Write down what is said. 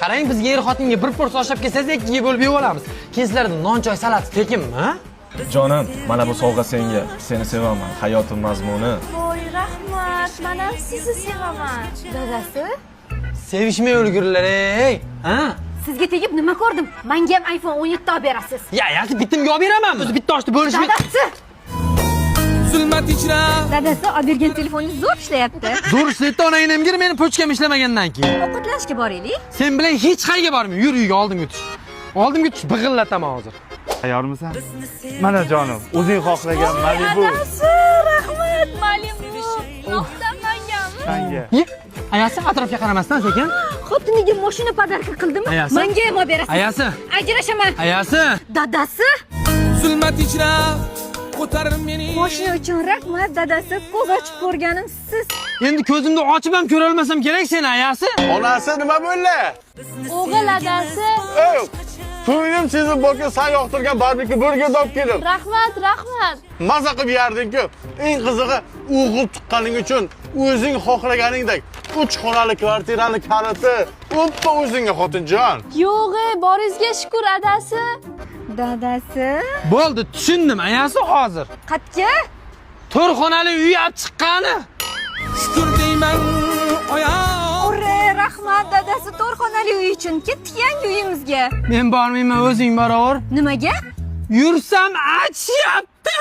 Qarang, bizga er-xotinga bir porsiya oshab kelsangiz, ikkiga bo'lib yeb olamiz. Keyin sizlarga non choy salati tekinmi, ha? Jonim, mana bu sovg'a senga. Seni sevaman. Hayotim mazmuni. Voy, rahmat. Men ham sizni sevaman. Dadasi? Sevishmay o'lgurlar, ey. Ha? Sizga tegib nima ko'rdim? Menga ham iPhone 17 olib berasiz. Yasi bitimga olib beramanmi? O'zi bitta oshni bo'lishib. Dadasi! Zulmat ichra Dadasi, olib bergan telefoningiz zo'r ishlayapti. Zo'r ishlayapti, onangni ham gir, meni pochkam ishlamagandan keyin. Ovqatlanishga boraylik. Sen bilan hech qayerga bormayman. Yur uyga oldimga o'tish. Oldimga o'tish big'illataman hozir. Tayyormisan? Mana jonim, o'zing xohlagan Malibu. Dadasi, rahmat. Malibu. Noqta mangami? Senga. Ayasi atrofga qaramasdan sekin. Xotiniga mashina podarka qildim. Ayasi. Menga ham olib berasiz. Ayasi. Ajrashaman. Ayasi. Dadasi? zulmat ichra ko'tarir meni. Mashina uchun rahmat, dadasi. Ko'z ochib ko'rganimsiz. Endi ko'zimni ochib ham ko'ra olmasam kerak seni, ayasi. Onasi nima bo'ldi? O'g'il dadasi. Ko'nglim sezib bo'lgan sen yoqtirgan barbekü burgerni olib keldim. Rahmat, rahmat. Maza qilib yerding-ku. Eng qizig'i, o'g'il tuqqaning uchun o'zing xohlaganingdek 3 xonali kvartirani kaliti o'ppa o'zingga xotinjon. Yo'q, boringizga shukr, adasi. Dadasi? Bo'ldi, tushundim, ayasi hozir. Qatga? 4 xonali uy olib chiqqani. Shukr deyman oyoq. Ore, rahmat dadasi, 4 xonali uy uchun ketdik yangi uyimizga. Men bormayman, o'zing boraver. Nimaga? Yursam achyapti.